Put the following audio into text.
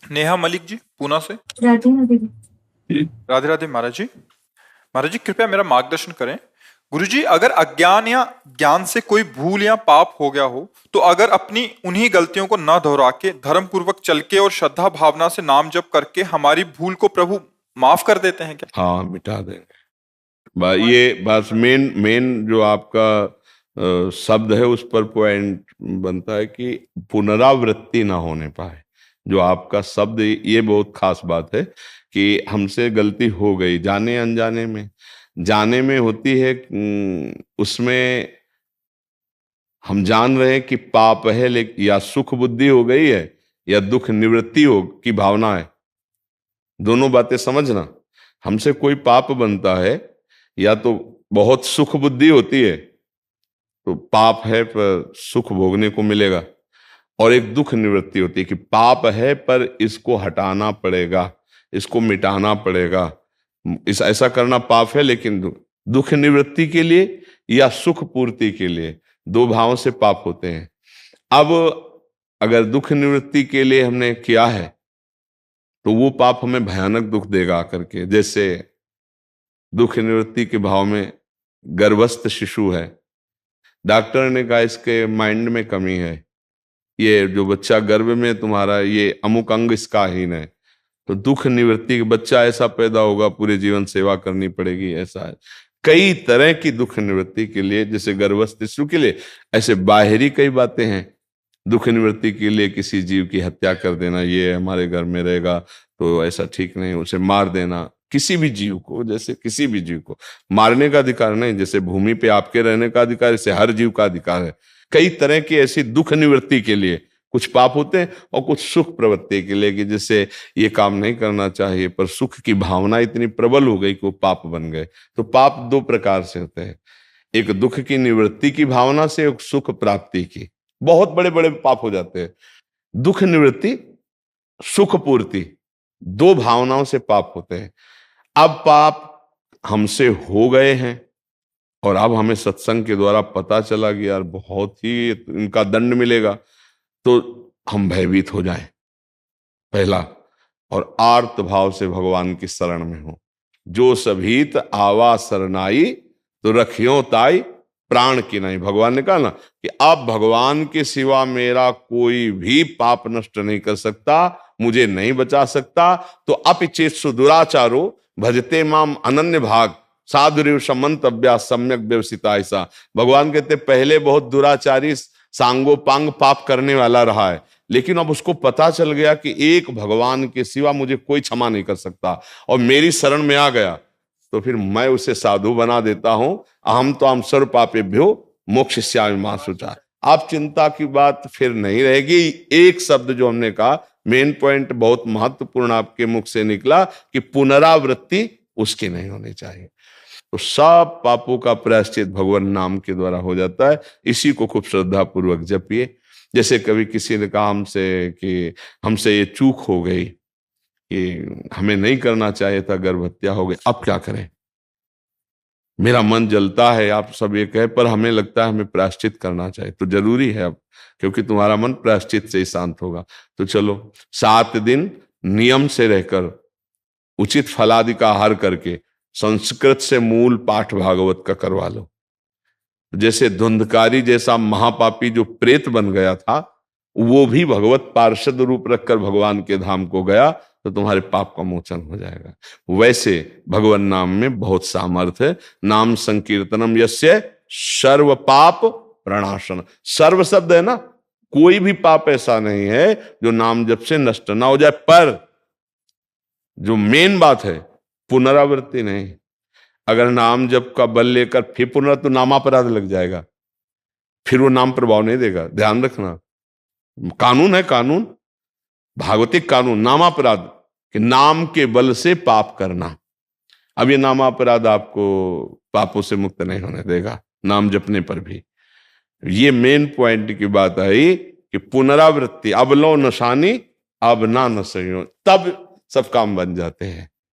नेहा मलिक जी पूना से। राधे राधे। राधे राधे महाराज जी कृपया मेरा मार्गदर्शन करें। गुरुजी, अगर अज्ञान या ज्ञान से कोई भूल या पाप हो गया हो तो अगर अपनी उन्हीं गलतियों को न दोहरा के धर्म पूर्वक चल के और श्रद्धा भावना से नाम जप करके हमारी भूल को प्रभु माफ कर देते हैं क्या? हाँ, मिटा देंगे। ये बस मेन मेन जो आपका शब्द है उस पर पॉइंट बनता है कि पुनरावृत्ति ना होने पाए। जो आपका शब्द, ये बहुत खास बात है कि हमसे गलती हो गई जाने अनजाने में। जाने में होती है, उसमें हम जान रहे हैं कि पाप है, लेकिन या सुख बुद्धि हो गई है या दुख निवृत्ति हो की भावना है। दोनों बातें समझना। हमसे कोई पाप बनता है या तो बहुत सुख बुद्धि होती है तो पाप है पर सुख भोगने को मिलेगा, और एक दुख निवृत्ति होती है कि पाप है पर इसको हटाना पड़ेगा, इसको मिटाना पड़ेगा। ऐसा करना पाप है, लेकिन दुख निवृत्ति के लिए या सुख पूर्ति के लिए, दो भावों से पाप होते हैं। अब अगर दुख निवृत्ति के लिए हमने किया है तो वो पाप हमें भयानक दुख देगा आकर के। जैसे दुख निवृत्ति के भाव में गर्भस्थ शिशु है, डॉक्टर ने कहा इसके माइंड में कमी है, ये जो बच्चा गर्भ में तुम्हारा ये अमुक अंग इसका हीन है, तो दुख निवृत्ति के बच्चा ऐसा पैदा होगा पूरे जीवन सेवा करनी पड़ेगी। ऐसा है कई तरह की दुख निवृत्ति के लिए, जैसे गर्भस्थ शिशु के लिए ऐसे बाहरी कई बातें हैं। दुख निवृत्ति के लिए किसी जीव की हत्या कर देना, ये हमारे घर में रहेगा तो ऐसा ठीक नहीं, उसे मार देना। किसी भी जीव को, जैसे किसी भी जीव को मारने का अधिकार नहीं, जैसे भूमि पे आपके रहने का अधिकार, इसे हर जीव का अधिकार है। कई तरह की ऐसी दुख निवृत्ति के लिए कुछ पाप होते हैं और कुछ सुख प्रवृत्ति के लिए, कि जैसे ये काम नहीं करना चाहिए पर सुख की भावना इतनी प्रबल हो गई कि वो पाप बन गए। तो पाप दो प्रकार से होते हैं, एक दुख की निवृत्ति की भावना से, एक सुख प्राप्ति की। बहुत बड़े बड़े पाप हो जाते हैं। दुख निवृत्ति, सुख पूर्ति, दो भावनाओं से पाप होते हैं। अब पाप हमसे हो गए हैं और अब हमें सत्संग के द्वारा पता चला कि यार बहुत ही इनका दंड मिलेगा, तो हम भयभीत हो जाएं पहला, और आर्त भाव से भगवान की शरण में हो। जो सभीत आवा शरणाई तो रखियो ताई प्राण की नहीं। भगवान ने कहा ना कि अब भगवान के सिवा मेरा कोई भी पाप नष्ट नहीं कर सकता, मुझे नहीं बचा सकता। तो अपिचेत्सु दुराचारो भजते माम अनन्य भाग साधुरिव समंतव्या सम्यक व्यवसिता। ऐसा भगवान कहते पहले बहुत दुराचारी सांगो पांग पाप करने वाला रहा है, लेकिन अब उसको पता चल गया कि एक भगवान के सिवा मुझे कोई क्षमा नहीं कर सकता, और मेरी शरण में आ गया तो फिर मैं उसे साधु बना देता हूं। अहम तो हम सर्व पापेभ्यो मोक्षयिष्यामि मा शुचा। आप चिंता की बात फिर नहीं रहेगी। एक शब्द जो हमने कहा, मेन पॉइंट बहुत महत्वपूर्ण आपके मुख से निकला कि पुनरावृत्ति उसकी नहीं होनी चाहिए। तो सब पापों का प्रायश्चित भगवान नाम के द्वारा हो जाता है। इसी को खूब श्रद्धा पूर्वक जपिए। जैसे कभी किसी ने कहा हमसे कि हमसे ये चूक हो गई, कि हमें नहीं करना चाहिए था, गर्भ हत्या हो गई, अब क्या करें? मेरा मन जलता है, आप सब ये कहे, पर हमें लगता है हमें प्रायश्चित करना चाहिए। तो जरूरी है अब, क्योंकि तुम्हारा मन प्रायश्चित से ही शांत होगा। तो चलो 7 दिन नियम से रहकर उचित फलादि का आहार करके संस्कृत से मूल पाठ भागवत का करवा लो। जैसे धुंधकारी जैसा महापापी जो प्रेत बन गया था, वो भी भगवत पार्षद रूप रखकर भगवान के धाम को गया, तो तुम्हारे पाप का मोचन हो जाएगा। वैसे भगवान नाम में बहुत सामर्थ्य है। नाम संकीर्तनम यस्य सर्व पाप प्रणाशन। सर्व शब्द है ना, कोई भी पाप ऐसा नहीं है जो नाम जप से नष्ट ना हो जाए। पर जो मेन बात है, पुनरावृत्ति नहीं। अगर नाम जप का बल लेकर फिर पुनरावृत्ति, तो नामापराध लग जाएगा, फिर वो नाम प्रभाव नहीं देगा। ध्यान रखना, कानून है, कानून भागवतिक कानून, नामापराध कि नाम के बल से पाप करना। अब ये नामापराध आपको पापों से मुक्त नहीं होने देगा, नाम जपने पर भी। ये मेन पॉइंट की बात आई कि पुनरावृत्ति, अब लो नशानी अब ना नशयो, तब सब काम बन जाते हैं।